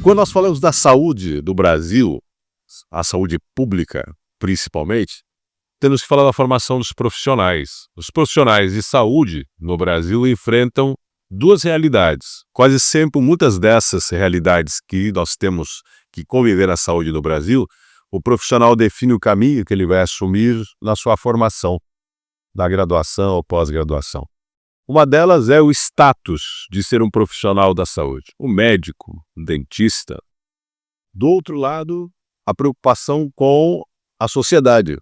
Quando nós falamos da saúde do Brasil, a saúde pública principalmente, temos que falar da formação dos profissionais. Os profissionais de saúde no Brasil enfrentam duas realidades. Quase sempre, muitas dessas realidades que nós temos que conviver na saúde no Brasil, o profissional define o caminho que ele vai assumir na sua formação, da graduação ou pós-graduação. Uma delas é o status de ser um profissional da saúde, o médico, o dentista. Do outro lado, a preocupação com a sociedade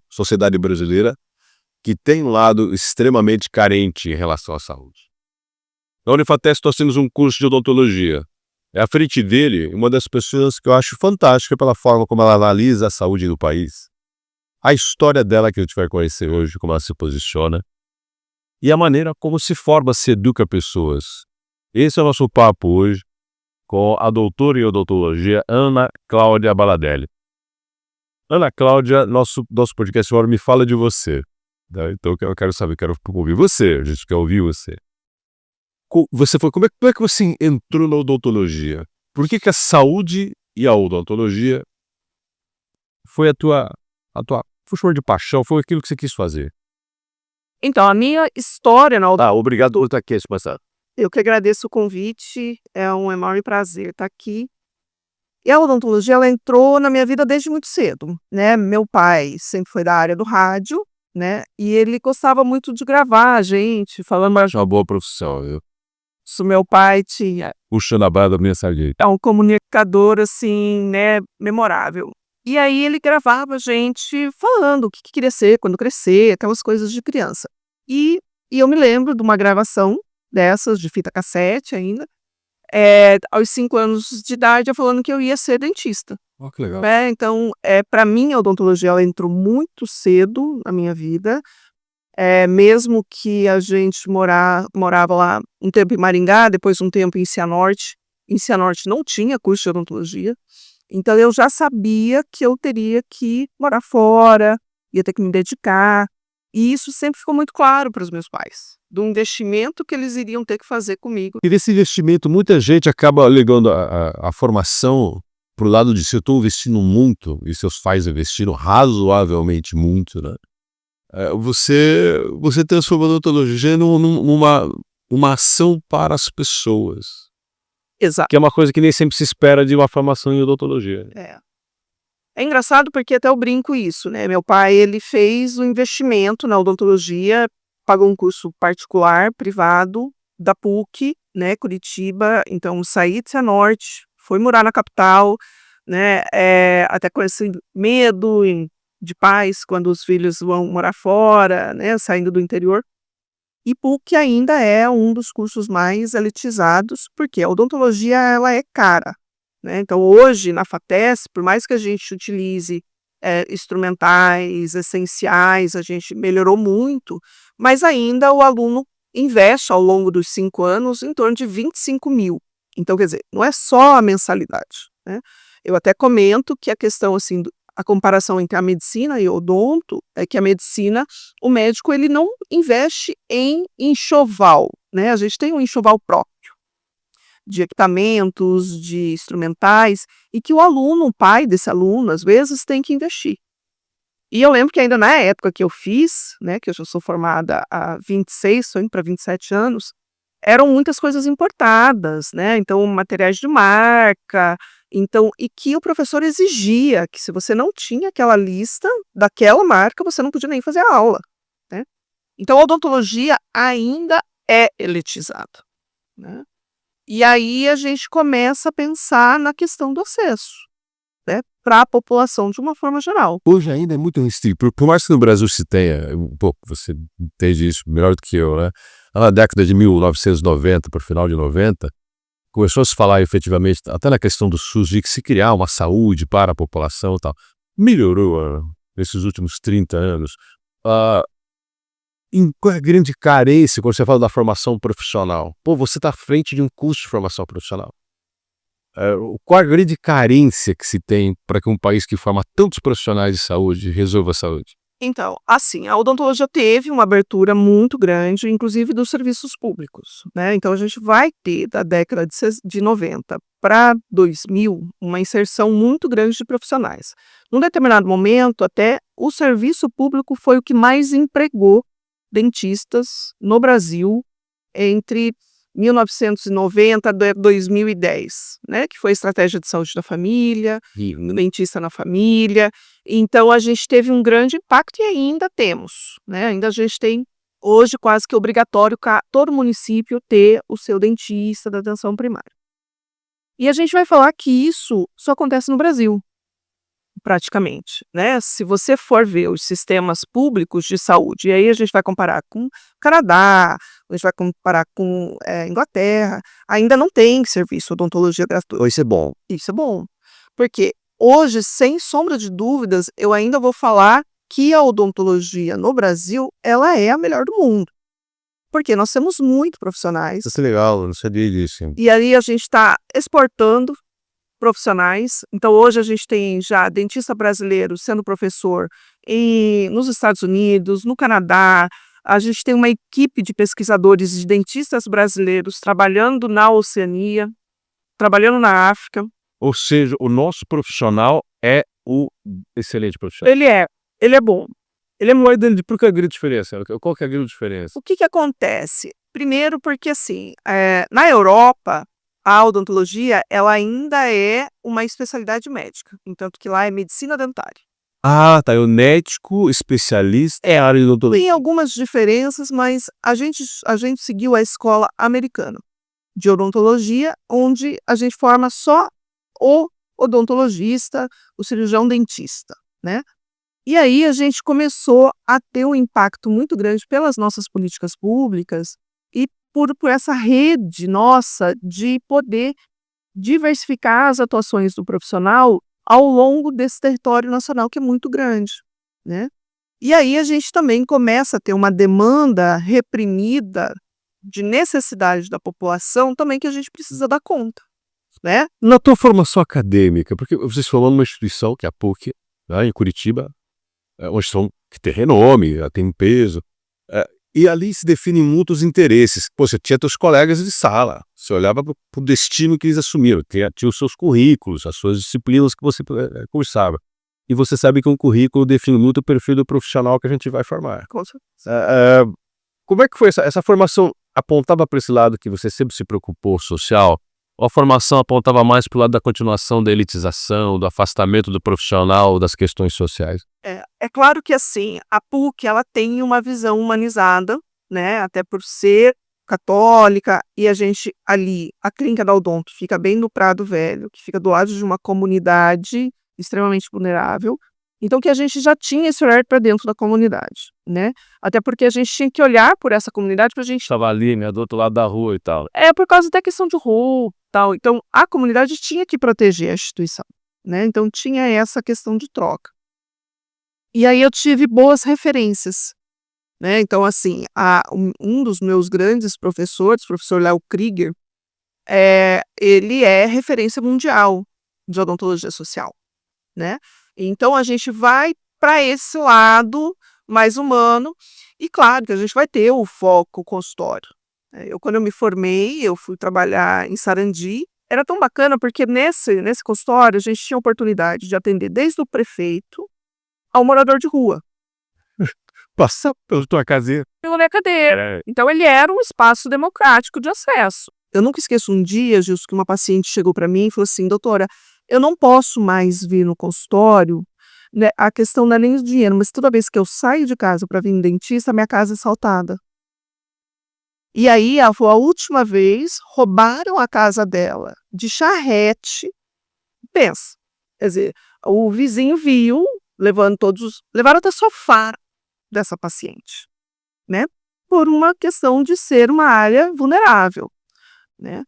brasileira, que tem um lado extremamente carente em relação à saúde. Na Unifatesp nós temos um curso de odontologia. À frente dele, uma das pessoas que eu acho fantástica pela forma como ela analisa a saúde do país. A história dela que a gente vai conhecer hoje, como ela se posiciona, e a maneira como se forma, se educa pessoas. Esse é o nosso papo hoje com a doutora em odontologia Ana Cláudia Baladelli. Ana Cláudia, nosso podcast agora me fala de você. Tá? Então eu quero saber, quero ouvir você, a gente quer ouvir você. Como é que você entrou na odontologia? Por que a saúde e a odontologia foi a tua foi de paixão, foi aquilo que você quis fazer? Então, a minha história na odontologia... Obrigado por estar aqui, passado. Eu que agradeço o convite, é um enorme prazer estar aqui. E a odontologia, ela entrou na minha vida desde muito cedo, né? Meu pai sempre foi da área do rádio, né? E ele gostava muito de gravar a gente, falando... Uma boa profissão, viu? Isso, meu pai tinha... Puxando a barra da minha sardinha. É um comunicador, assim, né, memorável. E aí ele gravava a gente falando o que queria ser quando crescer, aquelas coisas de criança. E eu me lembro de uma gravação dessas, de fita cassete ainda, aos 5 anos de idade, eu falando que eu ia ser dentista. Oh, que legal. Então, para mim, a odontologia ela entrou muito cedo na minha vida. Mesmo que a gente morava lá um tempo em Maringá, depois um tempo em Cianorte. Em Cianorte não tinha curso de odontologia. Então, eu já sabia que eu teria que morar fora, ia ter que me dedicar. E isso sempre ficou muito claro para os meus pais, do investimento que eles iriam ter que fazer comigo. E desse investimento, muita gente acaba ligando a formação para o lado de se eu estou investindo muito, e seus pais investiram razoavelmente muito, né? Você transforma a odontologia numa ação para as pessoas. Exato. Que é uma coisa que nem sempre se espera de uma formação em odontologia. É engraçado porque até eu brinco isso, né? Meu pai, ele fez um investimento na odontologia, pagou um curso particular, privado, da PUC, né, Curitiba. Então, saí de Cianorte, fui morar na capital, né? Até com esse medo de pais quando os filhos vão morar fora, né, saindo do interior. E PUC ainda é um dos cursos mais elitizados, porque a odontologia ela é cara, né? Então, hoje, na FATESP, por mais que a gente utilize instrumentais essenciais, a gente melhorou muito, mas ainda o aluno investe ao longo dos 5 anos em torno de 25 mil. Então, quer dizer, não é só a mensalidade, né? Eu até comento que a questão, assim, a comparação entre a medicina e o odonto é que a medicina, o médico, ele não investe em enxoval, né? A gente tem um enxoval próprio de equipamentos, de instrumentais, e que o aluno, o pai desse aluno, às vezes tem que investir. E eu lembro que ainda na época que eu fiz, né, que eu já sou formada há 26, estou indo para 27 anos, eram muitas coisas importadas, né? Então, materiais de marca, então, e que o professor exigia que se você não tinha aquela lista daquela marca, você não podia nem fazer a aula, né? Então, a odontologia ainda é elitizada, né? E aí a gente começa a pensar na questão do acesso, né, para a população de uma forma geral. Hoje ainda é muito restrito. Por mais que no Brasil se tenha, você entende isso melhor do que eu, né? Na década de 1990, para o final de 90, começou a se falar efetivamente, até na questão do SUS, de que se criar uma saúde para a população e tal. Melhorou nesses últimos 30 anos. Qual é a grande carência quando você fala da formação profissional? Você está à frente de um curso de formação profissional. Qual a grande carência que se tem para que um país que forma tantos profissionais de saúde resolva a saúde? Então, assim, a odontologia teve uma abertura muito grande, inclusive dos serviços públicos, né? Então, a gente vai ter, da década de 90 para 2000, uma inserção muito grande de profissionais. Num determinado momento, até o serviço público foi o que mais empregou dentistas no Brasil entre 1990 e 2010, né? Que foi a estratégia de saúde da família, dentista na família. Então, a gente teve um grande impacto e ainda temos, né? Ainda a gente tem, hoje, quase que obrigatório todo município ter o seu dentista da atenção primária. E a gente vai falar que isso só acontece no Brasil, praticamente, né? Se você for ver os sistemas públicos de saúde, e aí a gente vai comparar com o Canadá, a gente vai comparar com Inglaterra, ainda não tem serviço de odontologia gratuito. Isso é bom. Isso é bom, porque hoje, sem sombra de dúvidas, eu ainda vou falar que a odontologia no Brasil, ela é a melhor do mundo, porque nós temos muito profissionais, Isso é legal, eu não sabia disso. e aí a gente está exportando profissionais. Então, hoje a gente tem já dentista brasileiro sendo professor nos Estados Unidos, no Canadá. A gente tem uma equipe de pesquisadores de dentistas brasileiros trabalhando na Oceania, trabalhando na África. Ou seja, o nosso profissional é o excelente profissional. Ele é bom. Ele é melhor dele, por que a grande diferença? Qual que é a grande diferença? O que acontece? Primeiro porque, assim, na Europa, a odontologia, ela ainda é uma especialidade médica, entanto que lá é medicina dentária. Ah, tá. O médico especialista é a área de odontologia. Tem algumas diferenças, mas a gente seguiu a escola americana de odontologia, onde a gente forma só o odontologista, o cirurgião dentista, né? E aí a gente começou a ter um impacto muito grande pelas nossas políticas públicas e por essa rede nossa de poder diversificar as atuações do profissional ao longo desse território nacional que é muito grande, né? E aí a gente também começa a ter uma demanda reprimida de necessidade da população também que a gente precisa dar conta, né? Na tua formação acadêmica, porque vocês falam numa instituição que é a PUC, né, em Curitiba, uma instituição que tem renome, tem peso, e ali se definem muitos interesses. Pô, você tinha teus colegas de sala, você olhava para o destino que eles assumiram, tinha os seus currículos, as suas disciplinas que você cursava. E você sabe que um currículo define muito o perfil do profissional que a gente vai formar. Com certeza. Como é que foi essa formação? Apontava para esse lado que você sempre se preocupou social? Ou a formação apontava mais para o lado da continuação da elitização, do afastamento do profissional das questões sociais? É claro que, assim, a PUC, ela tem uma visão humanizada, né, até por ser católica, e a gente ali, a clínica da Odonto fica bem no Prado Velho, que fica do lado de uma comunidade extremamente vulnerável, então que a gente já tinha esse olhar para dentro da comunidade, né, até porque a gente tinha que olhar por essa comunidade para a gente... Estava ali, né, do outro lado da rua e tal. Por causa da questão de roupa e tal, então a comunidade tinha que proteger a instituição, né, então tinha essa questão de troca. E aí eu tive boas referências, né? Então, assim, um dos meus grandes professores, o professor Léo Krieger, ele é referência mundial de odontologia social, né? Então, a gente vai para esse lado mais humano e, claro, que a gente vai ter o foco consultório. Quando eu me formei, eu fui trabalhar em Sarandi. Era tão bacana porque nesse consultório a gente tinha a oportunidade de atender desde o prefeito ao morador de rua. Passar pela tua casinha. Pela minha cadeira. Então, ele era um espaço democrático de acesso. Eu nunca esqueço um dia, Gilson, que uma paciente chegou para mim e falou assim: doutora, eu não posso mais vir no consultório, né? A questão não é nem o dinheiro, mas toda vez que eu saio de casa para vir no dentista, minha casa é assaltada. E aí, ela falou, a última vez, roubaram a casa dela de charrete. Pensa, quer dizer, o vizinho viu, levaram até sofá dessa paciente, né? Por uma questão de ser uma área vulnerável, né?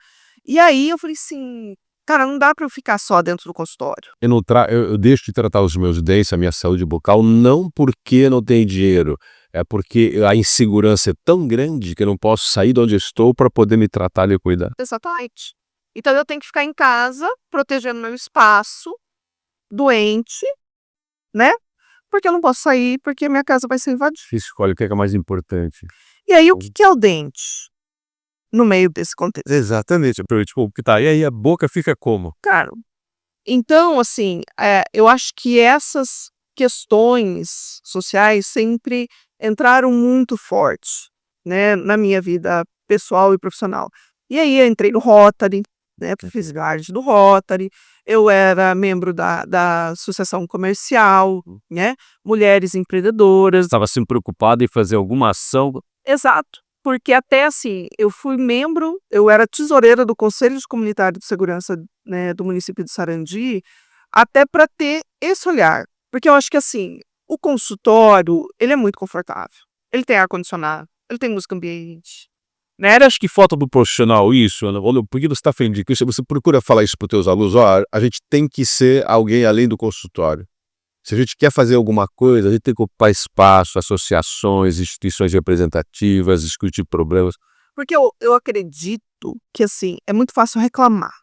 E aí eu falei assim, cara, não dá para eu ficar só dentro do consultório. Eu deixo de tratar os meus dentes, a minha saúde bucal, não porque não tem dinheiro, é porque a insegurança é tão grande que eu não posso sair de onde eu estou para poder me tratar e cuidar. Exatamente. Então eu tenho que ficar em casa, protegendo meu espaço, doente, né? porque eu não posso sair, porque minha casa vai ser invadida. Você escolhe o que é mais importante. E aí, o que é o dente no meio desse contexto? Exatamente. Tipo, que tá, e aí a boca fica como? Cara, então, assim, eu acho que essas questões sociais sempre entraram muito forte, né, na minha vida pessoal e profissional. E aí eu entrei no Rotary, né, fiz parte do Rotary, eu era membro da associação comercial, né, mulheres empreendedoras. Estava sempre preocupado em fazer alguma ação. Exato, porque até assim, eu era tesoureira do Conselho de Comunitário de Segurança, né, do município de Sarandi, até para ter esse olhar. Porque eu acho que assim, o consultório, ele é muito confortável. Ele tem ar-condicionado, ele tem música ambiente, né? Acho que falta do profissional isso, Ana. Olha, porque você está falando disso, você procura falar isso para os teus alunos, ó, a gente tem que ser alguém além do consultório. Se a gente quer fazer alguma coisa, a gente tem que ocupar espaço, associações, instituições representativas, discutir problemas. Porque eu acredito que assim, é muito fácil reclamar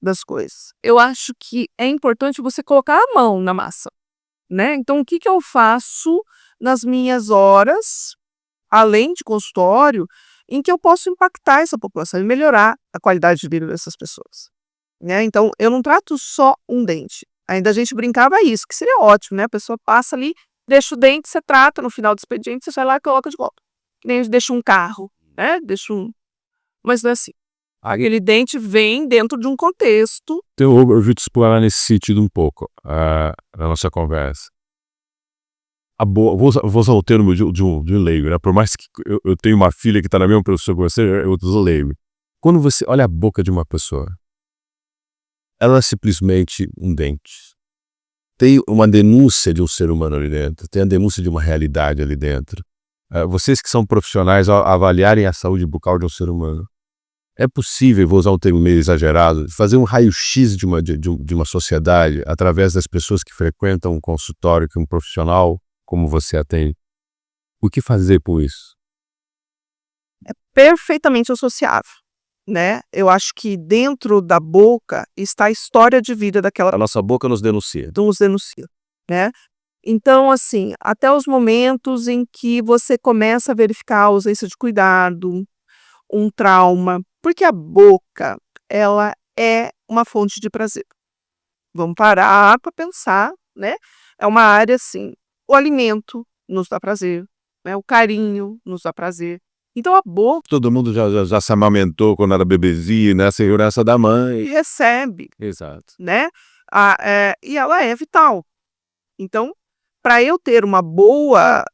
das coisas. Eu acho que é importante você colocar a mão na massa, né? Então, o que eu faço nas minhas horas, além de consultório, em que eu posso impactar essa população e melhorar a qualidade de vida dessas pessoas, né? Então, eu não trato só um dente. Ainda a gente brincava isso, que seria ótimo, né? A pessoa passa ali, deixa o dente, você trata, no final do expediente, você vai lá e coloca de volta. Que nem a gente deixa um carro, né? Mas não é assim. Aquele dente vem dentro de um contexto. Então, eu vou te explorar nesse sentido um pouco, na nossa conversa. Vou usar o termo de um leigo, né? Por mais que eu tenha uma filha que está na mesma profissão que você, eu uso leigo. Quando você olha a boca de uma pessoa, ela é simplesmente um dente. Tem uma denúncia de um ser humano ali dentro, tem a denúncia de uma realidade ali dentro. Vocês que são profissionais, ao avaliarem a saúde bucal de um ser humano, é possível, vou usar um termo meio exagerado, fazer um raio-x de uma sociedade através das pessoas que frequentam um consultório que um profissional como você atende? O que fazer com isso? É perfeitamente associável, né? Eu acho que dentro da boca está a história de vida daquela. A nossa boca nos denuncia. Nos denuncia, né? Então, assim, até os momentos em que você começa a verificar a ausência de cuidado, um trauma, porque a boca, ela é uma fonte de prazer. Vamos parar para pensar, né? É uma área assim, o alimento nos dá prazer, né? O carinho nos dá prazer. Então a boca Todo mundo já se amamentou quando era bebezinho, né? A segurança da mãe. recebe, Exato. né? E ela é vital. Então, para eu ter uma boa,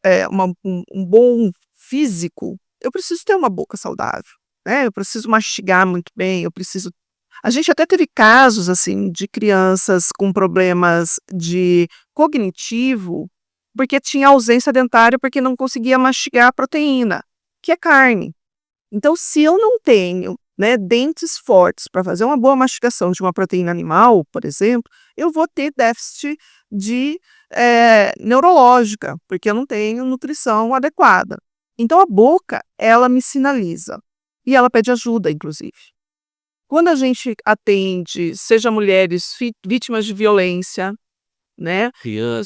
um bom físico, eu preciso ter uma boca saudável, né? Eu preciso mastigar muito bem, eu preciso. A gente até teve casos assim de crianças com problemas de cognitivo, porque tinha ausência dentária, porque não conseguia mastigar a proteína, que é carne. Então, se eu não tenho, né, dentes fortes para fazer uma boa mastigação de uma proteína animal, por exemplo, eu vou ter déficit de neurológica, porque eu não tenho nutrição adequada. Então, a boca, ela me sinaliza e ela pede ajuda, inclusive. Quando a gente atende, seja mulheres vítimas de violência, né,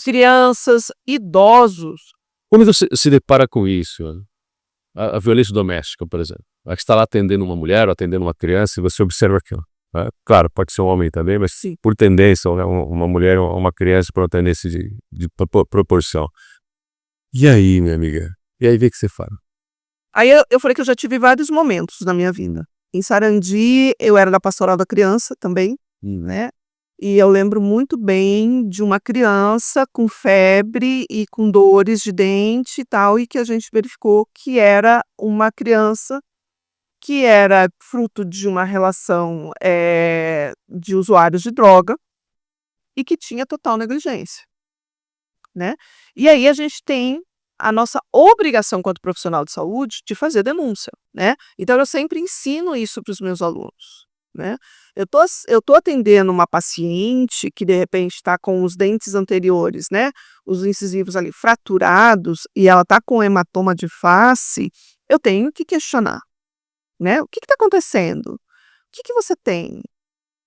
crianças, idosos. Quando você se depara com isso, Ana, a violência doméstica, por exemplo, a que está lá atendendo uma mulher ou atendendo uma criança e você observa aquilo. Né? Claro, pode ser um homem também, mas Sim. por tendência, né, uma mulher ou uma criança por uma tendência de proporção. E aí, minha amiga? E aí, vê o que você fala. Aí eu falei que eu já tive vários momentos na minha vida. Em Sarandi, eu era da pastoral da criança também, né? E eu lembro muito bem de uma criança com febre e com dores de dente e tal, e que a gente verificou que era uma criança que era fruto de uma relação de usuários de droga e que tinha total negligência, né? E aí a gente tem a nossa obrigação enquanto profissional de saúde de fazer denúncia, né? Então eu sempre ensino isso para os meus alunos, né? Eu tô atendendo uma paciente que de repente está com os dentes anteriores, né? Os incisivos ali fraturados e ela está com hematoma de face, eu tenho que questionar, né? O que está acontecendo? O que você tem,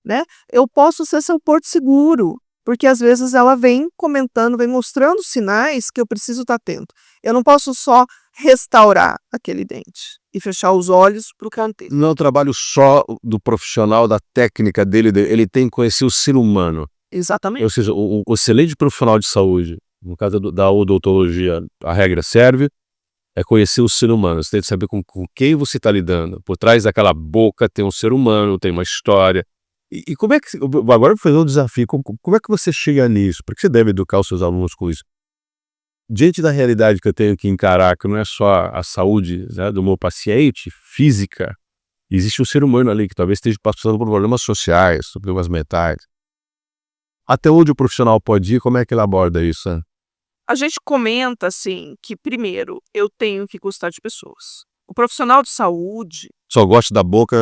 né? Eu posso ser seu porto seguro. porque às vezes ela vem comentando, vem mostrando sinais que eu preciso estar atento. Eu não posso só restaurar aquele dente e fechar os olhos para o canteiro. Não é um trabalho só do profissional, da técnica dele, ele tem que conhecer o ser humano. Exatamente. Ou seja, o excelente profissional de saúde, no caso da odontologia, a regra serve, é conhecer o ser humano. Você tem que saber com quem você está lidando. Por trás daquela boca tem um ser humano, tem uma história. E como é que... Agora eu vou fazer um desafio. Como é que você chega nisso? Porque você deve educar os seus alunos com isso. Diante da realidade que eu tenho que encarar, que não é só a saúde, né, do meu paciente, física, existe um ser humano ali que talvez esteja passando por problemas sociais, problemas mentais. Até onde o profissional pode ir? Como é que ele aborda isso? Né? A gente comenta assim que, primeiro, eu tenho que gostar de pessoas. O profissional de saúde Só gosta da boca...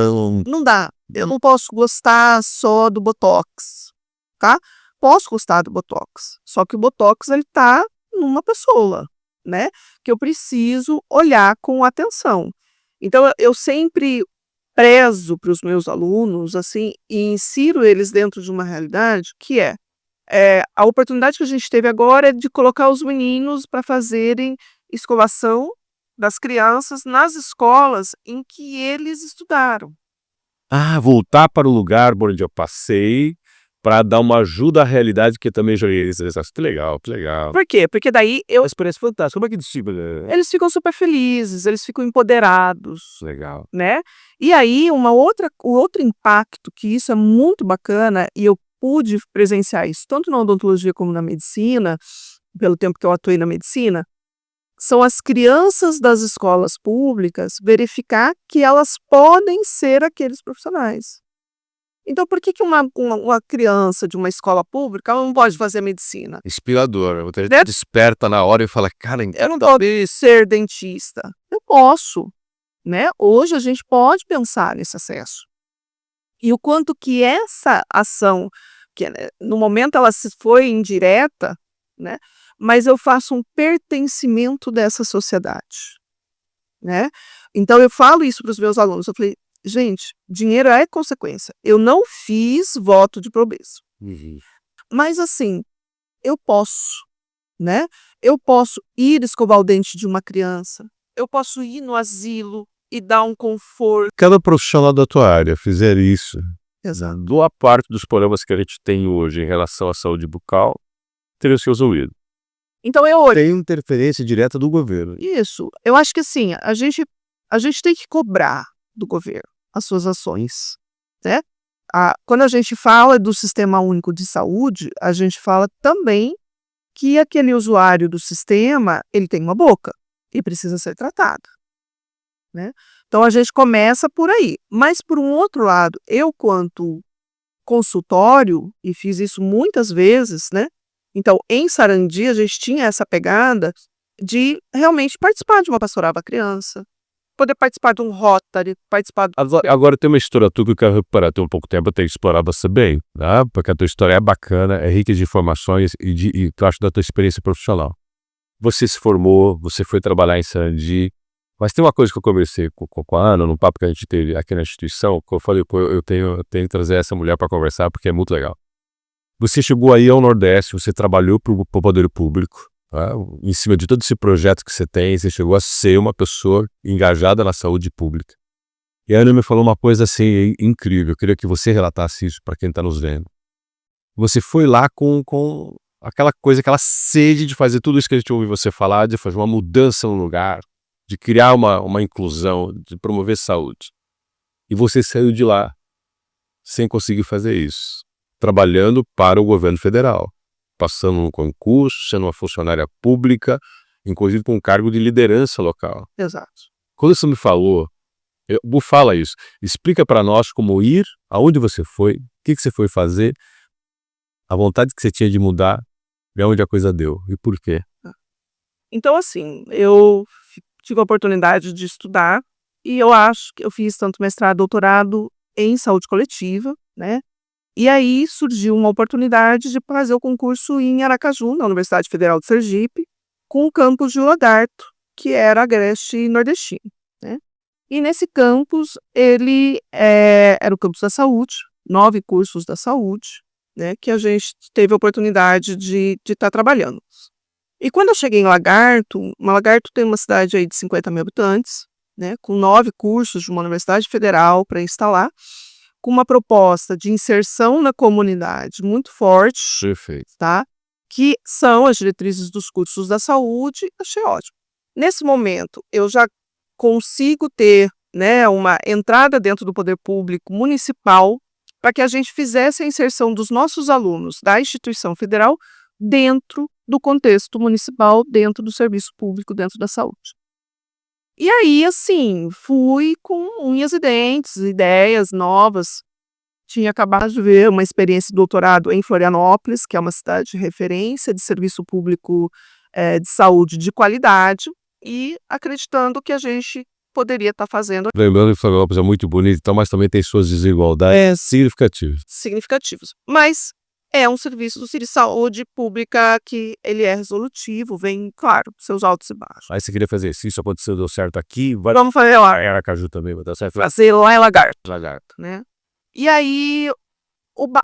não dá. Eu não posso gostar só do Botox, tá? Posso gostar do Botox, só que o Botox ele tá numa pessoa, né? Que eu preciso olhar com atenção. Então eu sempre prezo para os meus alunos assim e insiro eles dentro de uma realidade que a oportunidade que a gente teve agora é de colocar os meninos para fazerem escovação das crianças nas escolas em que eles estudaram. voltar para o lugar por onde eu passei para dar uma ajuda à realidade que eu também já existem. Que legal, que legal. Por quê? Porque daí Uma experiência fantástica. Como é que discípulo? eles ficam super felizes, eles ficam empoderados, Legal. né? E aí o outro impacto que isso é muito bacana e eu pude presenciar isso tanto na odontologia como na medicina, pelo tempo que eu atuei na medicina, são as crianças das escolas públicas verificar que elas podem ser aqueles profissionais. Então, por que uma criança de uma escola pública ela não pode fazer medicina? Inspirador. Você Né? desperta na hora e fala, cara, Eu não posso ser dentista. Eu posso, né? Hoje a gente pode pensar nesse acesso. E o quanto que essa ação, que no momento ela se foi indireta, né? Mas eu faço um pertencimento dessa sociedade, né? Então eu falo isso para os meus alunos. Eu falei, gente, dinheiro é consequência. Eu não fiz voto de pobreza. Mas assim, eu posso, né? Eu posso ir escovar o dente de uma criança. Eu posso ir no asilo e dar um conforto. Cada profissional da tua área fizer isso, Exato. boa parte dos problemas que a gente tem hoje em relação à saúde bucal teriam se resolvido. Então eu olho. Tem interferência direta do governo. Isso. Eu acho que assim, a gente tem que cobrar do governo as suas ações, né? Quando a gente fala do Sistema Único de Saúde, a gente fala também que aquele usuário do sistema, ele tem uma boca e precisa ser tratado, né? Então a gente começa por aí. Mas por um outro lado, eu quanto consultório, e fiz isso muitas vezes, né? Então, em Sarandi, a gente tinha essa pegada de realmente participar de uma pastoral para criança, poder participar de um Rotary, participar... Agora tem uma história tua que eu quero reparar. Tem um pouco tempo, eu tenho que explorar você bem, tá? Porque a tua história é bacana, é rica de informações e tu acha da tua experiência profissional. Você se formou, você foi trabalhar em Sarandi, mas tem uma coisa que eu conversei com a Ana, num papo que a gente teve aqui na instituição, que eu falei, pô, eu tenho que trazer essa mulher para conversar, porque é muito legal. Você chegou aí ao Nordeste, você trabalhou para o poder público, tá? Em cima de todo esse projeto que você tem, você chegou a ser uma pessoa engajada na saúde pública. E a Ana me falou uma coisa assim incrível, eu queria que você relatasse isso para quem está nos vendo. Você foi lá com aquela coisa, aquela sede de fazer tudo isso que a gente ouve você falar, de fazer uma mudança no lugar, de criar uma inclusão, de promover saúde. E você saiu de lá sem conseguir fazer isso, trabalhando para o governo federal, passando um concurso, sendo uma funcionária pública, inclusive com um cargo de liderança local. Exato. Quando você me falou, fala isso, explica para nós como ir, aonde você foi, o que você foi fazer, a vontade que você tinha de mudar e aonde a coisa deu, e por quê? Então, assim, eu tive a oportunidade de estudar e eu acho que eu fiz tanto mestrado, doutorado em saúde coletiva, né? E aí surgiu uma oportunidade de fazer o concurso em Aracaju, na Universidade Federal de Sergipe, com o campus de Lagarto, que era agreste nordestino, né? E nesse campus, ele era o campus da saúde, 9 cursos da saúde, né, que a gente teve a oportunidade de estar trabalhando. E quando eu cheguei em Lagarto tem uma cidade aí de 50 mil habitantes, né, com 9 cursos de uma universidade federal para instalar, com uma proposta de inserção na comunidade muito forte, Perfeito. tá? Que são as diretrizes dos cursos da saúde, achei ótimo. Nesse momento, eu já consigo ter, né, uma entrada dentro do poder público municipal para que a gente fizesse a inserção dos nossos alunos da instituição federal dentro do contexto municipal, dentro do serviço público, dentro da saúde. E aí, assim, fui com unhas e dentes, ideias novas. Tinha acabado de ver uma experiência de doutorado em Florianópolis, que é uma cidade de referência de serviço público de saúde de qualidade, e acreditando que a gente poderia estar fazendo Lembrando que Florianópolis é muito bonito, então, mas também tem suas desigualdades significativas. significativos. Mas é um serviço de saúde pública que ele é resolutivo, vem, claro, seus altos e baixos. Aí você queria fazer, se isso aconteceu, deu certo aqui, vai Vamos fazer lá, em Aracaju também, vai dar certo. fazer lá em Lagarto, Lagarto. né? E aí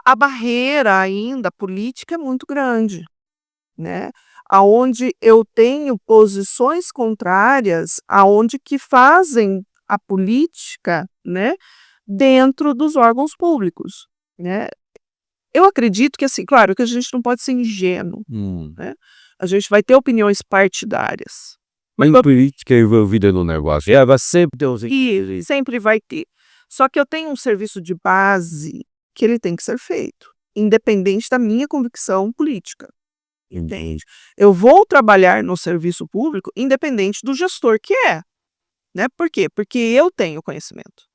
a barreira ainda política é muito grande, né? Aonde eu tenho posições contrárias, aonde que fazem a política, né, dentro dos órgãos públicos, né? Eu acredito que, assim, claro que a gente não pode ser ingênuo, né? A gente vai ter opiniões partidárias. Mas a política é envolvida no negócio. Ela vai sempre ter os E sempre vai ter. Só que eu tenho um serviço de base que ele tem que ser feito, independente da minha convicção política. Entende? Eu vou trabalhar no serviço público independente do gestor que é, né? Por quê? Porque eu tenho conhecimento.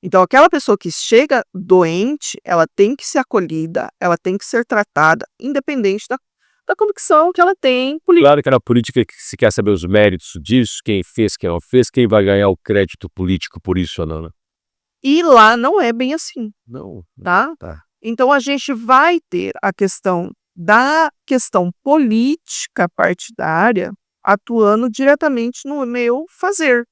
Então, aquela pessoa que chega doente, ela tem que ser acolhida, ela tem que ser tratada, independente da convicção que ela tem política. Claro que na política que se quer saber os méritos disso, quem fez, quem não fez, quem vai ganhar o crédito político por isso ou não, né? E lá não é bem assim, Não. tá? Tá. Então, a gente vai ter a questão da questão política partidária atuando diretamente no meu fazer.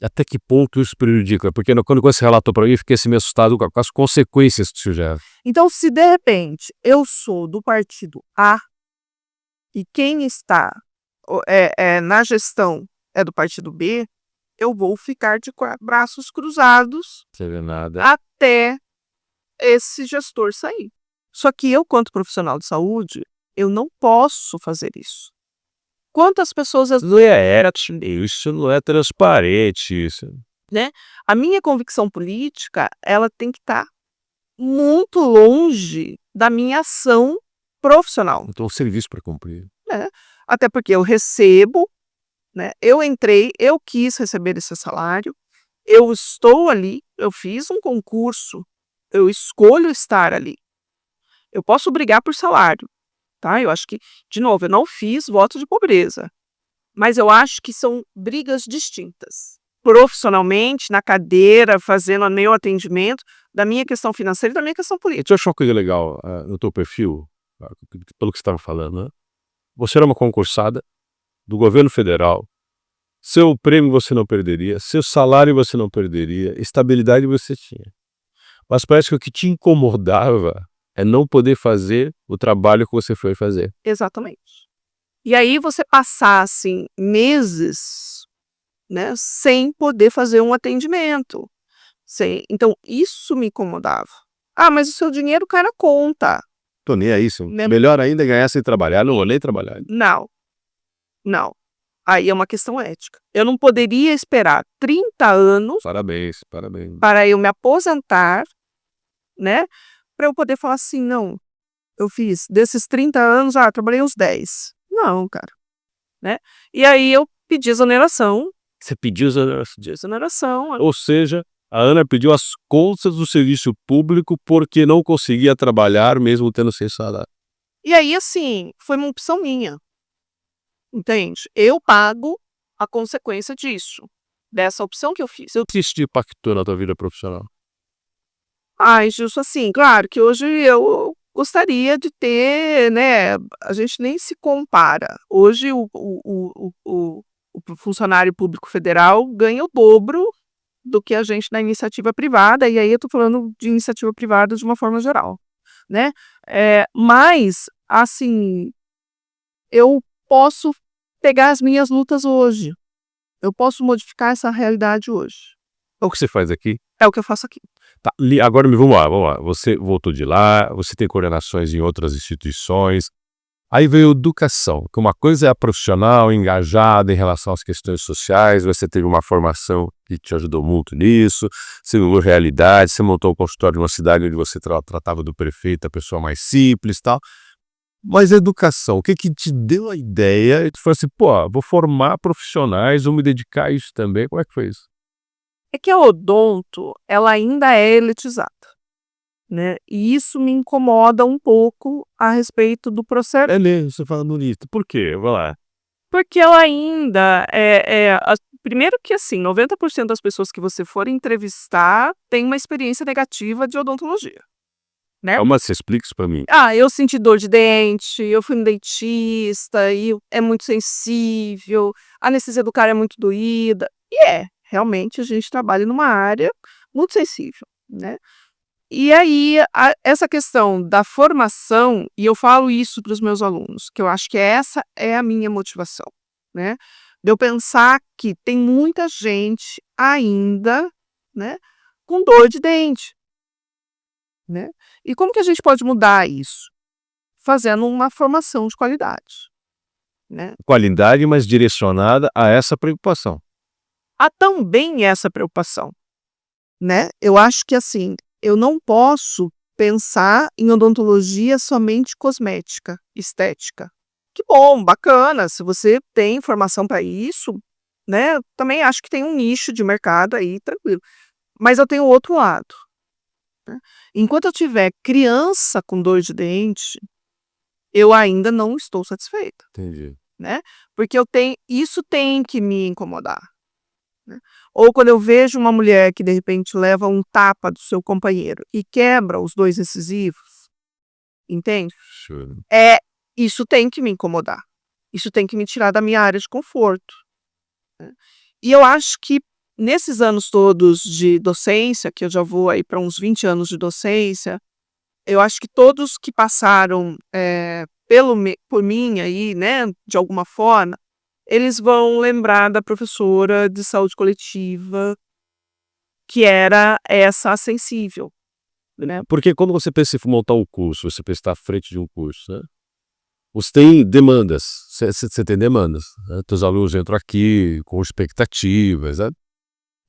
Até que ponto isso prejudica? Porque quando você relatou para mim, eu fiquei assim, meio assustado com as consequências que isso gera. Então, se de repente eu sou do partido A e quem está na gestão é do partido B, eu vou ficar de braços cruzados Você vê nada. até esse gestor sair. Só que eu, quanto profissional de saúde, eu não posso fazer isso. Quantas pessoas... Não é ético, isso não é transparente. Isso. A minha convicção política, ela tem que estar muito longe da minha ação profissional. Então, um serviço para cumprir. Né? Até porque eu recebo, né? Eu entrei, eu quis receber esse salário, eu estou ali, eu fiz um concurso, eu escolho estar ali. Eu posso brigar por salário, tá? Eu acho que, de novo, eu não fiz voto de pobreza, mas eu acho que são brigas distintas. Profissionalmente, na cadeira, fazendo o meu atendimento, da minha questão financeira e da minha questão política. Deixa eu achar uma coisa legal no teu perfil, pelo que você estava falando, né? Você era uma concursada do governo federal, seu prêmio você não perderia, seu salário você não perderia, estabilidade você tinha. Mas parece que o que te incomodava é não poder fazer o trabalho que você foi fazer. Exatamente. E aí você passar, assim, meses, né, sem poder fazer um atendimento. Então, isso me incomodava. Ah, mas o seu dinheiro cai na conta. Tô nem aí, melhor ainda é ganhar sem trabalhar, não vou nem trabalhar. Não, não. Aí é uma questão ética. Eu não poderia esperar 30 anos Parabéns. para eu me aposentar, né, para eu poder falar assim, não, eu fiz desses 30 anos, trabalhei uns 10. Não, cara, né? E aí eu pedi exoneração. Você pediu Exoneração. Ou seja, a Ana pediu as contas do serviço público porque não conseguia trabalhar mesmo tendo sem salário. E aí, assim, foi uma opção minha. Entende? Eu pago a consequência disso, dessa opção que eu fiz. O que isso te impactou na tua vida profissional? Ai, Gilson, assim, claro que hoje eu gostaria de ter, né? A gente nem se compara. Hoje o funcionário público federal ganha o dobro do que a gente na iniciativa privada, e aí eu estou falando de iniciativa privada de uma forma geral. né? Mas, assim, eu posso pegar as minhas lutas hoje. Eu posso modificar essa realidade hoje. É o que você faz aqui? É o que eu faço aqui. Tá, agora vamos lá. Você voltou de lá, você tem coordenações em outras instituições. Aí veio educação, que uma coisa é a profissional, engajada em relação às questões sociais, você teve uma formação que te ajudou muito nisso, você viu realidade, você montou um consultório numa cidade onde você tratava do prefeito, a pessoa mais simples e tal. Mas a educação, o que te deu a ideia? E tu falou assim, pô, vou formar profissionais, vou me dedicar a isso também. Como é que foi isso? É que a odonto, ela ainda é elitizada, né? E isso me incomoda um pouco a respeito do processo. É mesmo, você falando nisso. Por quê? Vai lá. Porque ela ainda primeiro que, assim, 90% das pessoas que você for entrevistar tem uma experiência negativa de odontologia, né? Calma, você explica isso pra mim. Eu senti dor de dente, eu fui no dentista e é muito sensível, a anestesia do cara é muito doída. E realmente a gente trabalha numa área muito sensível, né? E aí, essa questão da formação, e eu falo isso para os meus alunos, que eu acho que essa é a minha motivação, né? De eu pensar que tem muita gente ainda, né, com dor de dente, né? E como que a gente pode mudar isso? Fazendo uma formação de qualidade, né? Qualidade, mas direcionada a essa preocupação. Há também essa preocupação, né? Eu acho que, assim, eu não posso pensar em odontologia somente cosmética, estética. Que bom, bacana, se você tem informação para isso, né? Também acho que tem um nicho de mercado aí, tranquilo. Mas eu tenho o outro lado, né? Enquanto eu tiver criança com dor de dente, eu ainda não estou satisfeita, Entendi. né? Porque isso tem que me incomodar, né? Ou quando eu vejo uma mulher que de repente leva um tapa do seu companheiro e quebra os 2 incisivos, entende? Show. Isso tem que me incomodar. Isso tem que me tirar da minha área de conforto, né? E eu acho que nesses anos todos de docência, que eu já vou aí para uns 20 anos de docência, eu acho que todos que passaram por mim aí, né, de alguma forma, eles vão lembrar da professora de saúde coletiva, que era essa sensível, né? Porque quando você pensa em montar um curso, você pensa estar à frente de um curso, né? Você tem demandas, você tem demandas, né? Teus alunos entram aqui com expectativas, né?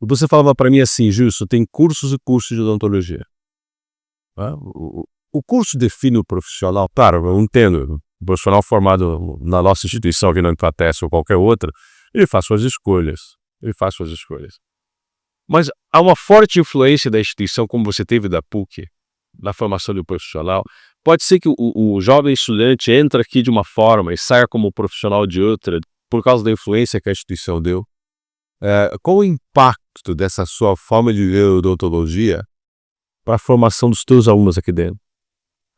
E você falava para mim assim, Gilson, tem cursos e cursos de odontologia. Né? O curso define o profissional, claro, eu entendo, o profissional formado na nossa instituição, aqui na Unipateste ou qualquer outra, ele faz suas escolhas, Mas há uma forte influência da instituição, como você teve da PUC, na formação do profissional. Pode ser que o jovem estudante entre aqui de uma forma e saia como profissional de outra, por causa da influência que a instituição deu. Qual o impacto dessa sua forma de ver odontologia para a formação dos teus alunos aqui dentro?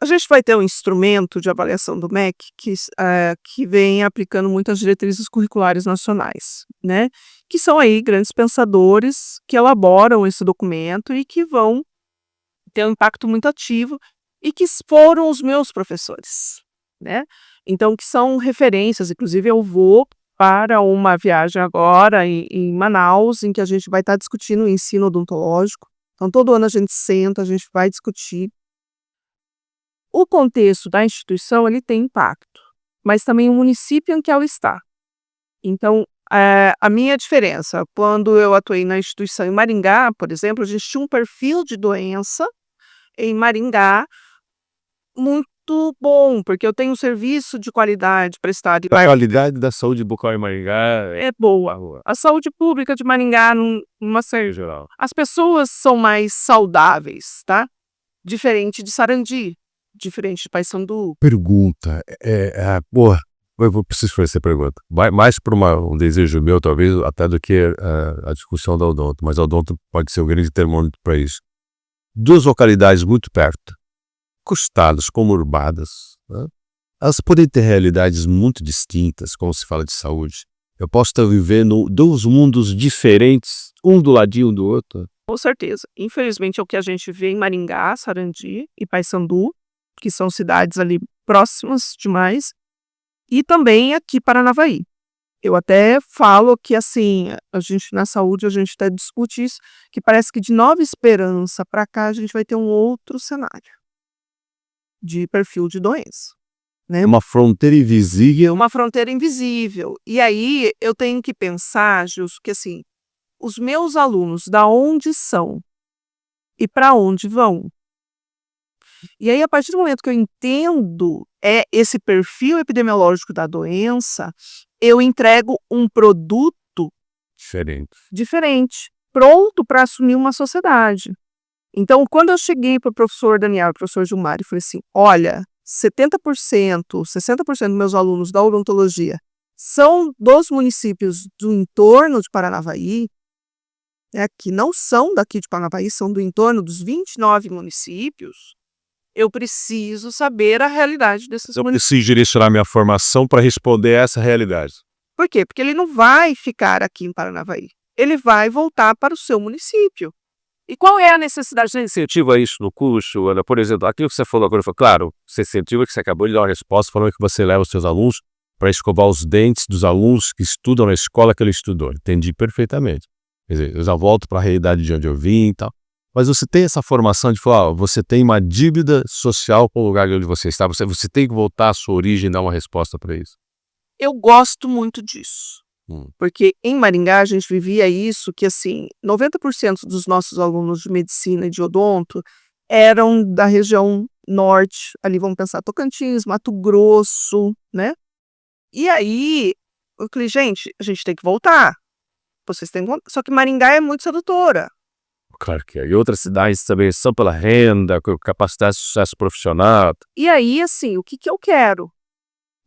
A gente vai ter um instrumento de avaliação do MEC que vem aplicando muitas diretrizes curriculares nacionais, né? Que são aí grandes pensadores que elaboram esse documento e que vão ter um impacto muito ativo e que foram os meus professores, né? Então, que são referências. Inclusive, eu vou para uma viagem agora em Manaus, em que a gente vai estar discutindo o ensino odontológico. Então, todo ano a gente senta, a gente vai discutir. O contexto da instituição, ele tem impacto, mas também o município em que ela está. Então, a minha diferença, quando eu atuei na instituição em Maringá, por exemplo, a gente tinha um perfil de doença em Maringá muito bom, porque eu tenho um serviço de qualidade prestado. A qualidade da saúde bucal em Maringá É boa. A saúde pública de Maringá, numa em geral. as pessoas são mais saudáveis, tá? Diferente de Sarandi, diferente de Paysandu. Pergunta, eu preciso fazer essa pergunta. Mais por um desejo meu, talvez, até do que a discussão da odonto, mas a odonto pode ser um grande termômetro para isso. 2 localidades muito perto, costadas, conurbadas, né? Elas podem ter realidades muito distintas, como se fala de saúde. Eu posso estar vivendo 2 mundos diferentes, um do ladinho do outro. Com certeza. Infelizmente é o que a gente vê em Maringá, Sarandi e Paysandu, que são cidades ali próximas demais, e também aqui Paranavaí. Eu até falo que, assim, a gente na saúde, a gente até discute isso, que parece que de Nova Esperança para cá a gente vai ter um outro cenário de perfil de doença, né? Uma fronteira invisível. Uma fronteira invisível. E aí eu tenho que pensar, Gilson, que assim, os meus alunos, da onde são e para onde vão. E aí, a partir do momento que eu entendo esse perfil epidemiológico da doença, eu entrego um produto Diferente. diferente, pronto para assumir uma sociedade. Então, quando eu cheguei para o professor Daniel e o professor Gilmar e falei assim, olha, 70%, 60% dos meus alunos da odontologia são dos municípios do entorno de Paranavaí, que não são daqui de Paranavaí, são do entorno dos 29 municípios, eu preciso saber a realidade desses Eu municípios. preciso direcionar minha formação para responder a essa realidade. Por quê? Porque ele não vai ficar aqui em Paranavaí. Ele vai voltar para o seu município. E qual é a necessidade? Você incentiva isso no curso, Ana? Por exemplo, aquilo que você falou agora, claro, você incentiva que você acabou de dar uma resposta falando que você leva os seus alunos para escovar os dentes dos alunos que estudam na escola que ele estudou. Entendi perfeitamente. Quer dizer, eu já volto para a realidade de onde eu vim e tal. Mas você tem essa formação de falar, você tem uma dívida social com o lugar onde você está, você tem que voltar à sua origem e dar uma resposta para isso. Eu gosto muito disso. Porque em Maringá a gente vivia isso, que assim, 90% dos nossos alunos de medicina e de odonto eram da região norte, ali vamos pensar Tocantins, Mato Grosso, né? E aí, eu falei, gente, a gente tem que voltar. Vocês têm que voltar. Só que Maringá é muito sedutora. Claro que é. E outras cidades também são pela renda, com capacidade de sucesso profissional. E aí, assim, o que eu quero?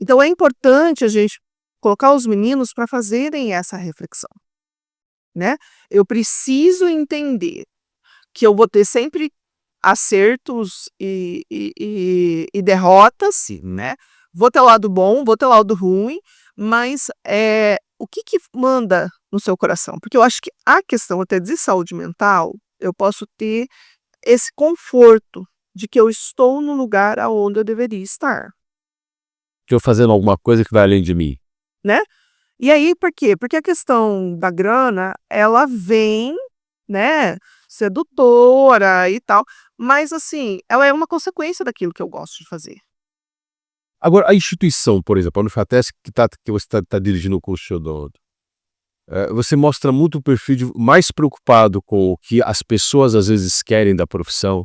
Então é importante a gente colocar os meninos para fazerem essa reflexão, né? Eu preciso entender que eu vou ter sempre acertos e derrotas, né? Vou ter o lado bom, vou ter o lado ruim, mas o que manda no seu coração? Porque eu acho que a questão até de saúde mental, eu posso ter esse conforto de que eu estou no lugar aonde eu deveria estar. Estou fazendo alguma coisa que vai além de mim. Né? E aí, por quê? Porque a questão da grana, ela vem, né, sedutora e tal, mas assim, ela é uma consequência daquilo que eu gosto de fazer. Agora, a instituição, por exemplo, a Unifatesc, que você está dirigindo o curso de odonto, você mostra muito o perfil mais preocupado com o que as pessoas às vezes querem da profissão,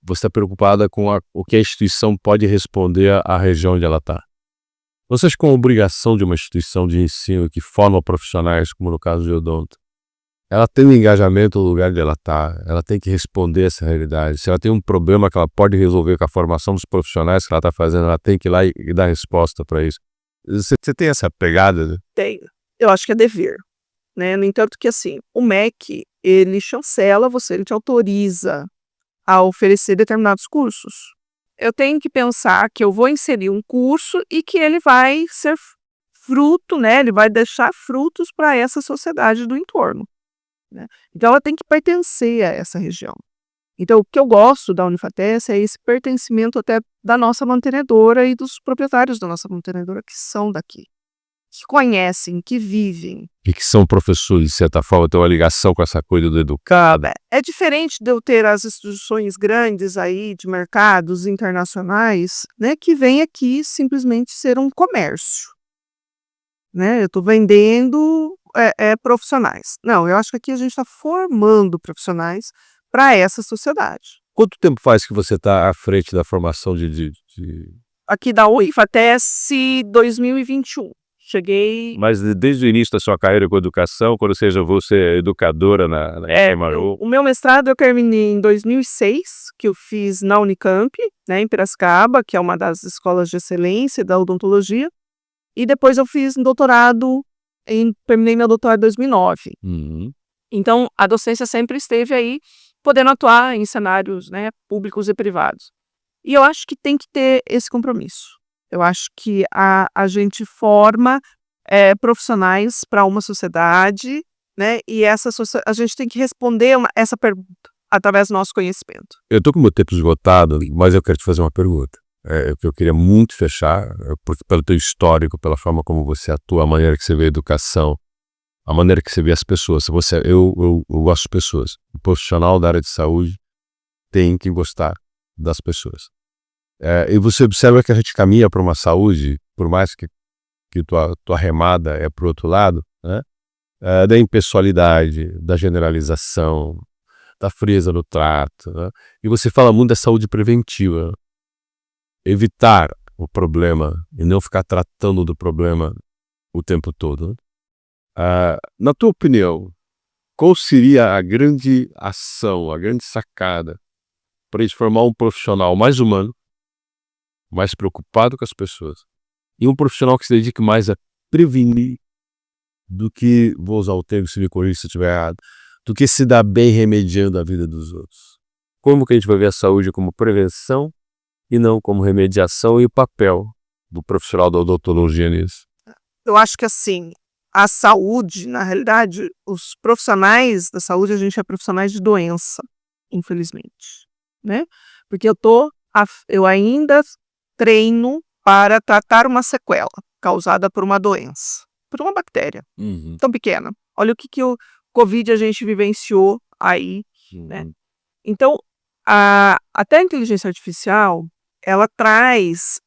você está preocupada com o que a instituição pode responder à região onde ela está. Vocês, com a obrigação de uma instituição de ensino que forma profissionais, como no caso de odonto, ela tem um engajamento no lugar onde ela está, ela tem que responder essa realidade. Se ela tem um problema que ela pode resolver com a formação dos profissionais que ela está fazendo, ela tem que ir lá e dar resposta para isso. Você tem essa pegada? Né? Tenho. Eu acho que é dever, né? No entanto que, assim, o MEC, ele chancela você, ele te autoriza a oferecer determinados cursos. Eu tenho que pensar que eu vou inserir um curso e que ele vai ser fruto, né? Ele vai deixar frutos para essa sociedade do entorno, né? Então, ela tem que pertencer a essa região. Então, o que eu gosto da Unifatesc é esse pertencimento até da nossa mantenedora e dos proprietários da nossa mantenedora que são daqui, que conhecem, que vivem. E que são professores, de certa forma, têm uma ligação com essa coisa do educado. É diferente de eu ter as instituições grandes aí, de mercados internacionais, né, que vêm aqui simplesmente ser um comércio, né? Eu estou vendendo profissionais. Não, eu acho que aqui a gente está formando profissionais para essa sociedade. Quanto tempo faz que você está à frente da formação Aqui da Unifatesc 2021. Cheguei... Mas desde o início da sua carreira com educação, quando seja você educadora na Emaru? O meu mestrado eu terminei em 2006, que eu fiz na Unicamp, né, em Piracicaba, que é uma das escolas de excelência da odontologia. E depois eu fiz um doutorado, terminei meu doutorado em 2009. Uhum. Então, a docência sempre esteve aí, podendo atuar em cenários, né, públicos e privados. E eu acho que tem que ter esse compromisso. Eu acho que a gente forma profissionais para uma sociedade, né? E a gente tem que responder essa pergunta. através do nosso conhecimento. Eu tô com o meu tempo esgotado, mas eu quero te fazer uma pergunta. Que eu queria muito fechar, porque pelo teu histórico, pela forma como você atua, a maneira que você vê a educação, a maneira que você vê as pessoas. Eu gosto de pessoas. O profissional da área de saúde tem que gostar das pessoas. E você observa que a gente caminha para uma saúde, por mais que tua remada é para o outro lado, né? Da impessoalidade, da generalização, da frieza no trato, né? E você fala muito da saúde preventiva. Evitar o problema e não ficar tratando do problema o tempo todo, né? Na tua opinião, qual seria a grande ação, a grande sacada para a gente formar um profissional mais humano, mais preocupado com as pessoas, e um profissional que se dedique mais a prevenir do que, vou usar o termo, se me corrija se eu estiver errado, do que se dar bem remediando a vida dos outros? Como que a gente vai ver a saúde como prevenção e não como remediação, e o papel do profissional da odontologia nisso? Eu acho que assim, a saúde, na realidade, os profissionais da saúde, a gente é profissionais de doença, infelizmente, né? Porque eu ainda treino para tratar uma sequela causada por uma doença, por uma bactéria tão pequena. Olha o que o Covid a gente vivenciou aí, né? Então, até a inteligência artificial, ela traz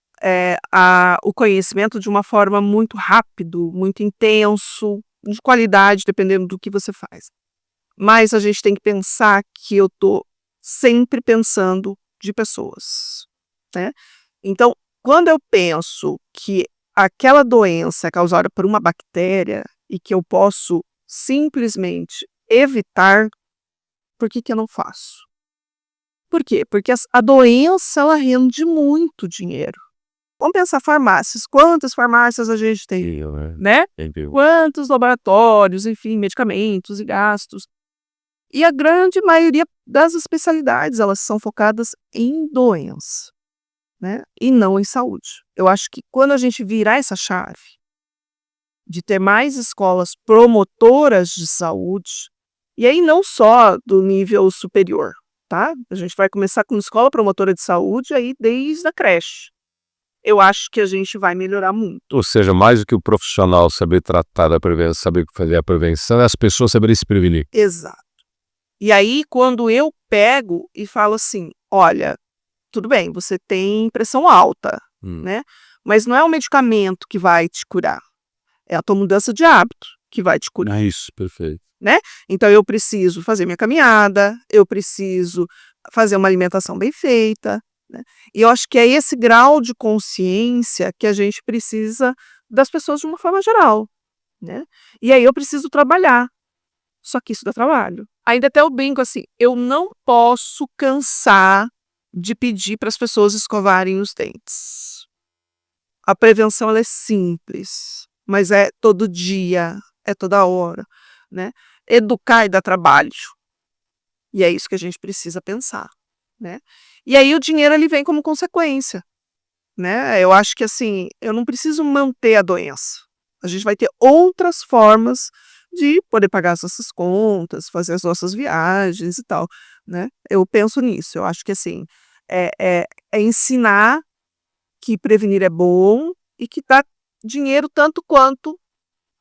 o conhecimento de uma forma muito rápido, muito intenso, de qualidade, dependendo do que você faz. Mas a gente tem que pensar que eu estou sempre pensando de pessoas, né? Então, quando eu penso que aquela doença é causada por uma bactéria e que eu posso simplesmente evitar, por que eu não faço? Por quê? Porque a doença, ela rende muito dinheiro. Vamos pensar farmácias. Quantas farmácias a gente tem, né? Quantos laboratórios, enfim, medicamentos e gastos. E a grande maioria das especialidades, elas são focadas em doença, né? E não em saúde. Eu acho que quando a gente virar essa chave de ter mais escolas promotoras de saúde, e aí não só do nível superior, tá? A gente vai começar com escola promotora de saúde aí desde a creche. Eu acho que a gente vai melhorar muito. Ou seja, mais do que o profissional saber tratar da prevenção, saber fazer a prevenção, é as pessoas saberem se prevenir. Exato. E aí, quando eu pego e falo assim, olha, tudo bem, você tem pressão alta, né? Mas não é o medicamento que vai te curar. É a tua mudança de hábito que vai te curar. Isso, perfeito. Né? Então, eu preciso fazer minha caminhada, eu preciso fazer uma alimentação bem feita, né? E eu acho que é esse grau de consciência que a gente precisa das pessoas de uma forma geral, né? E aí eu preciso trabalhar. Só que isso dá trabalho. Ainda até eu brinco assim, eu não posso cansar de pedir para as pessoas escovarem os dentes. A prevenção, ela é simples, mas é todo dia, é toda hora, né? Educar e dar trabalho. E é isso que a gente precisa pensar, né? E aí o dinheiro, ele vem como consequência, né? Eu acho que assim, eu não preciso manter a doença. A gente vai ter outras formas de poder pagar as nossas contas, fazer as nossas viagens e tal, né? Eu penso nisso. Eu acho que assim, é ensinar que prevenir é bom e que dá dinheiro tanto quanto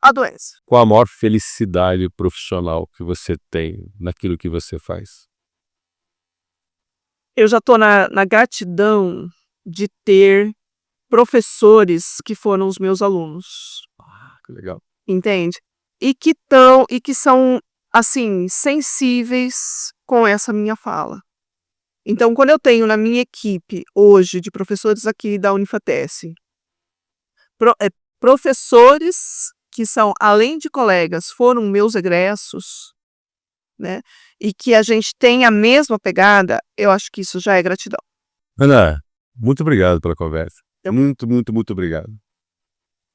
a doença. Qual a maior felicidade profissional que você tem naquilo que você faz? Eu já estou na gratidão de ter professores que foram os meus alunos. Que legal. Entende? E que são, assim, sensíveis com essa minha fala. Então, quando eu tenho na minha equipe hoje de professores aqui da Unifatesc, professores que são, além de colegas, foram meus egressos, né? E que a gente tem a mesma pegada, eu acho que isso já é gratidão. Ana, muito obrigado pela conversa. Muito, muito, muito obrigado.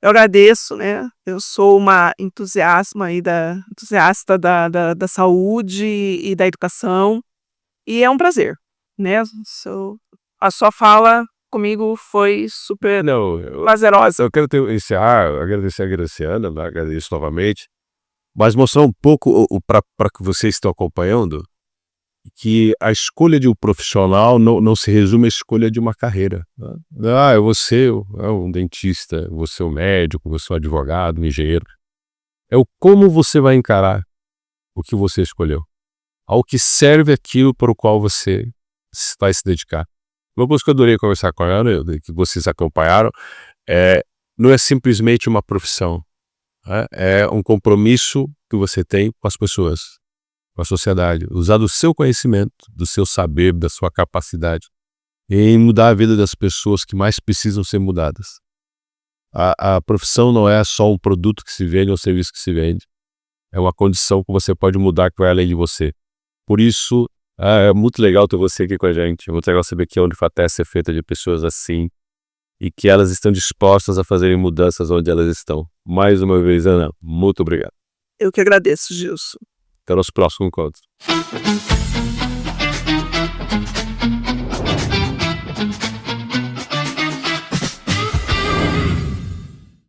Eu agradeço, né? Eu sou uma entusiasta da saúde e da educação, e é um prazer, né? A sua fala comigo foi super prazerosa. Eu quero agradecer a Graciana, agradeço novamente, mas mostrar um pouco para que vocês estão acompanhando que a escolha de um profissional não se resume à escolha de uma carreira, né. Eu vou ser um dentista, eu vou ser um médico, eu vou ser um advogado, um engenheiro. É o como você vai encarar o que você escolheu, ao que serve aquilo para o qual você vai se dedicar. Uma coisa que eu adorei conversar com a Ana, que vocês acompanharam, não é simplesmente uma profissão, né, é um compromisso que você tem com as pessoas, com a sociedade, usar do seu conhecimento, do seu saber, da sua capacidade, em mudar a vida das pessoas que mais precisam ser mudadas. A profissão não é só um produto que se vende ou um serviço que se vende, é uma condição que você pode mudar que vai além de você. Por isso, é muito legal ter você aqui com a gente, é muito legal saber que a Unifatec é feita de pessoas assim, e que elas estão dispostas a fazerem mudanças onde elas estão. Mais uma vez, Ana, muito obrigado. Eu que agradeço, Gilson. Até o nosso próximo encontro.